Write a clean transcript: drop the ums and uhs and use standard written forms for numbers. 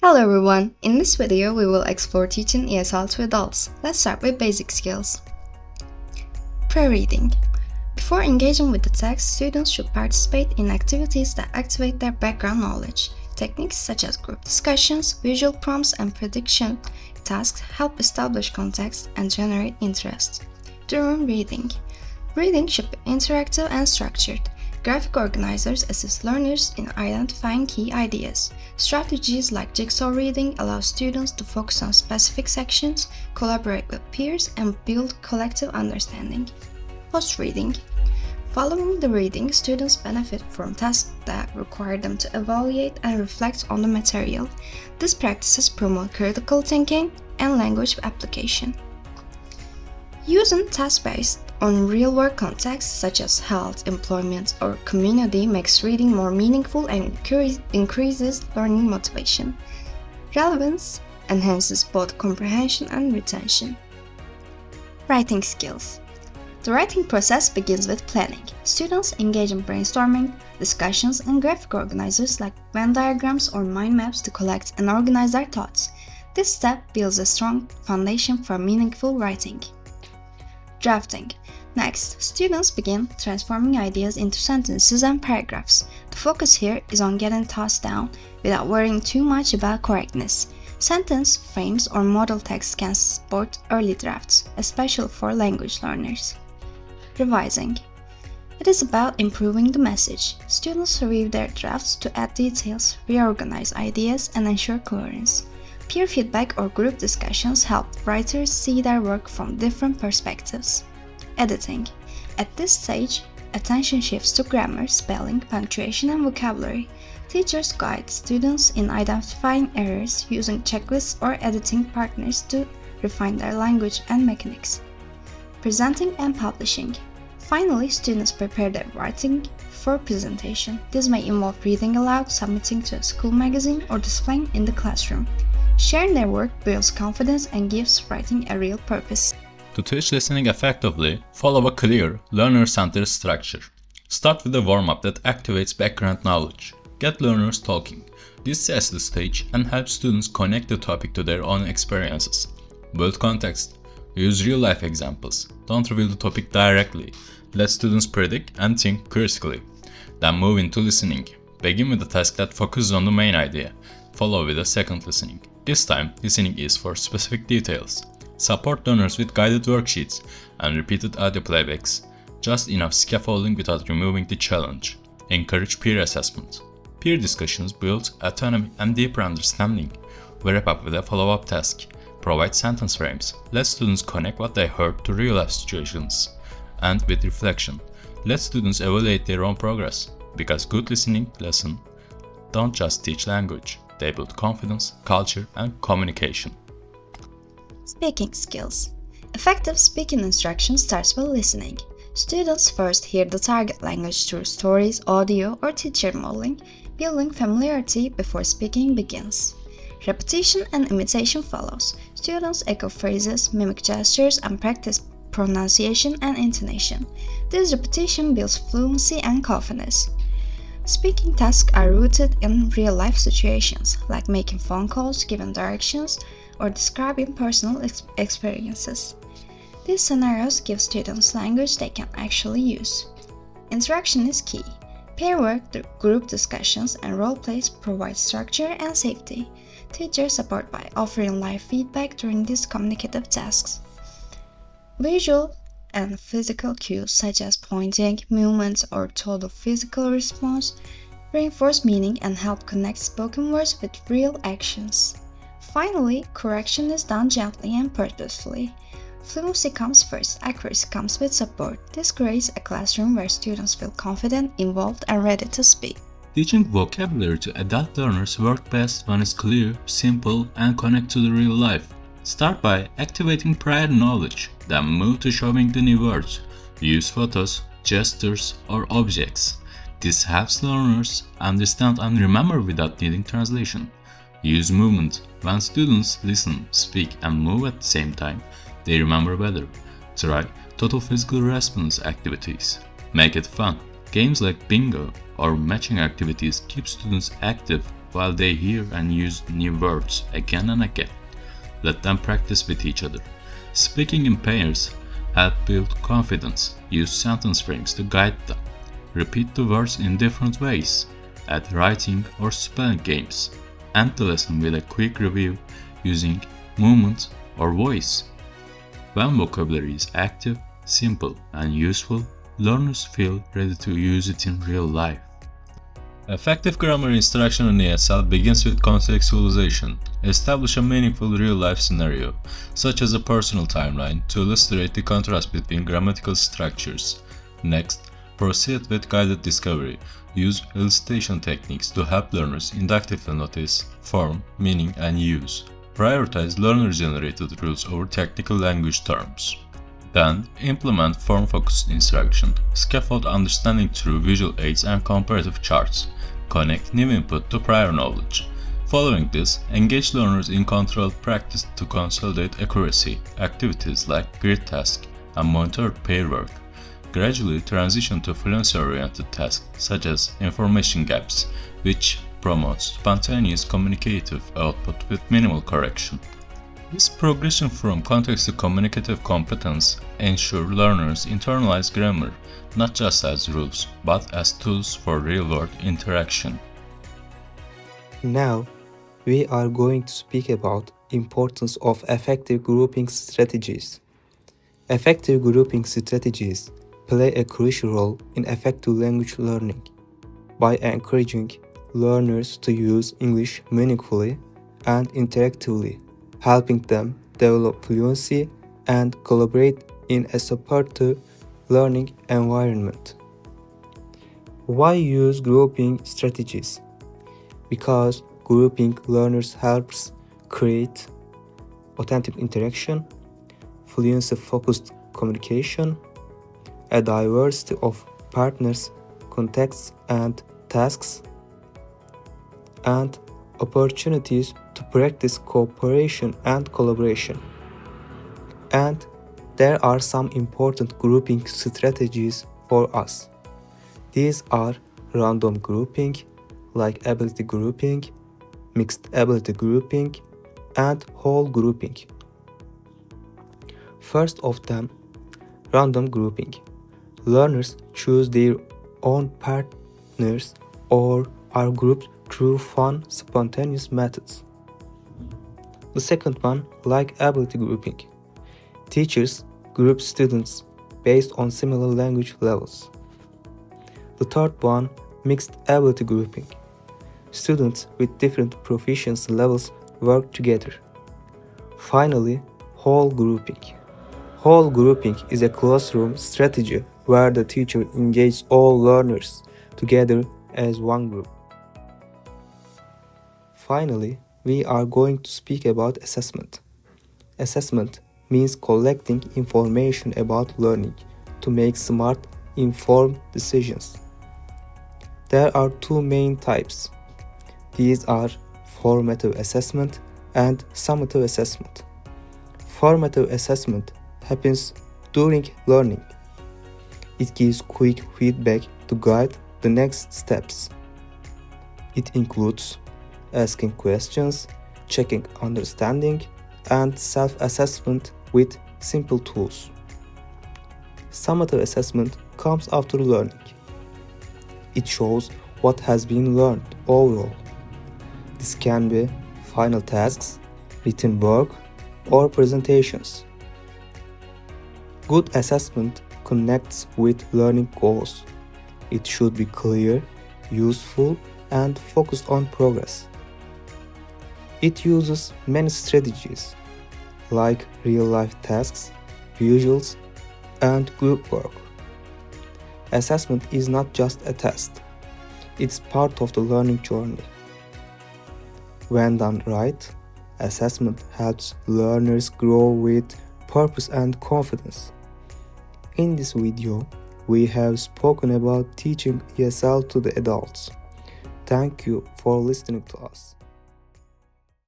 Hello everyone! In this video, we will explore teaching ESL to adults. Let's start with basic skills. Pre-reading. Before engaging with the text, students should participate in activities that activate their background knowledge. Techniques such as group discussions, visual prompts, and prediction tasks help establish context and generate interest. During reading. Reading should be interactive and structured. Graphic organizers assist learners in identifying key ideas. Strategies like jigsaw reading allow students to focus on specific sections, collaborate with peers, and build collective understanding. Post-reading. Following the reading, students benefit from tasks that require them to evaluate and reflect on the material. These practices promote critical thinking and language application. Using tasks based on real-world contexts such as health, employment, or community makes reading more meaningful and increases learning motivation. Relevance enhances both comprehension and retention. Writing skills. The writing process begins with planning. Students engage in brainstorming, discussions, and graphic organizers like Venn diagrams or mind maps to collect and organize their thoughts. This step builds a strong foundation for meaningful writing. Drafting. Next, students begin transforming ideas into sentences and paragraphs. The focus here is on getting thoughts down without worrying too much about correctness. Sentence frames or model text can support early drafts, especially for language learners. Revising. It is about improving the message. Students review their drafts to add details, reorganize ideas, and ensure coherence. Peer feedback or group discussions help writers see their work from different perspectives. Editing. At this stage, attention shifts to grammar, spelling, punctuation, and vocabulary. Teachers guide students in identifying errors using checklists or editing partners to refine their language and mechanics. Presenting and publishing. Finally, students prepare their writing for presentation. This may involve reading aloud, submitting to a school magazine, or displaying in the classroom. Sharing their work builds confidence and gives writing a real purpose. To teach listening effectively, follow a clear, learner-centered structure. Start with a warm-up that activates background knowledge. Get learners talking. This sets the stage and helps students connect the topic to their own experiences. Build context. Use real-life examples. Don't reveal the topic directly. Let students predict and think critically. Then move into listening. Begin with a task that focuses on the main idea. Follow with a second listening. This time, listening is for specific details. Support learners with guided worksheets and repeated audio playbacks. Just enough scaffolding without removing the challenge. Encourage peer assessment. Peer discussions build autonomy and deeper understanding. Wrap up with a follow-up task. Provide sentence frames. Let students connect what they heard to real-life situations. And with reflection. Let students evaluate their own progress. Because good listening lessons don't just teach language. They build confidence, culture, and communication. Speaking skills. Effective speaking instruction starts with listening. Students first hear the target language through stories, audio, or teacher modeling, building familiarity before speaking begins. Repetition and imitation follows. Students echo phrases, mimic gestures, and practice pronunciation and intonation. This repetition builds fluency and confidence. Speaking tasks are rooted in real-life situations, like making phone calls, giving directions, or describing personal experiences. These scenarios give students language they can actually use. Interaction is key. Pair work, group discussions, and role plays provide structure and safety. Teachers support by offering live feedback during these communicative tasks. Visual and physical cues such as pointing, movements, or total physical response reinforce meaning and help connect spoken words with real actions. Finally, correction is done gently and purposefully. Fluency comes first, accuracy comes with support. This creates a classroom where students feel confident, involved, and ready to speak. Teaching vocabulary to adult learners works best when it's clear, simple, and connected to the real life. Start by activating prior knowledge, then move to showing the new words. Use photos, gestures, or objects. This helps learners understand and remember without needing translation. Use movement. When students listen, speak, and move at the same time, they remember better. Try total physical response activities. Make it fun. Games like bingo or matching activities keep students active while they hear and use new words again and again. Let them practice with each other. Speaking in pairs help build confidence. Use sentence frames to guide them. Repeat the words in different ways. Add writing or spelling games. End the lesson with a quick review using movement or voice. When vocabulary is active, simple, and useful, learners feel ready to use it in real life. Effective grammar instruction in ESL begins with contextualization. Establish a meaningful real-life scenario, such as a personal timeline, to illustrate the contrast between grammatical structures. Next, proceed with guided discovery. Use elicitation techniques to help learners inductively notice form, meaning, and use. Prioritize learner-generated rules over technical language terms. Then, implement form-focused instruction. Scaffold understanding through visual aids and comparative charts. Connect new input to prior knowledge. Following this, engage learners in controlled practice to consolidate accuracy, activities like grid task and monitored pair work. Gradually transition to fluency-oriented tasks such as information gaps, which promotes spontaneous communicative output with minimal correction. This progression from context to communicative competence ensures learners internalize grammar not just as rules, but as tools for real-world interaction. Now, we are going to speak about importance of effective grouping strategies. Effective grouping strategies play a crucial role in effective language learning by encouraging learners to use English meaningfully and interactively, helping them develop fluency and collaborate in a supportive learning environment. Why use grouping strategies? Because grouping learners helps create authentic interaction, fluency-focused communication, a diversity of partners, contexts, and tasks, and opportunities to practice cooperation and collaboration. And there are some important grouping strategies for us. These are random grouping, like ability grouping, mixed ability grouping, and whole grouping. First of them, random grouping. Learners choose their own partners or are grouped through fun, spontaneous methods. The second one, like ability grouping. Teachers group students based on similar language levels. The third one, mixed ability grouping. Students with different proficiency levels work together. Finally, whole grouping. Whole grouping is a classroom strategy where the teacher engages all learners together as one group. Finally, we are going to speak about assessment. Assessment means collecting information about learning to make smart, informed decisions. There are two main types. These are formative assessment and summative assessment. Formative assessment happens during learning. It gives quick feedback to guide the next steps. It includes asking questions, checking understanding, and self-assessment with simple tools. Summative assessment comes after learning. It shows what has been learned overall. This can be final tasks, written work, or presentations. Good assessment connects with learning goals. It should be clear, useful, and focused on progress. It uses many strategies, like real-life tasks, visuals, and group work. Assessment is not just a test. It's part of the learning journey. When done right, assessment helps learners grow with purpose and confidence. In this video, we have spoken about teaching ESL to the adults. Thank you for listening to us.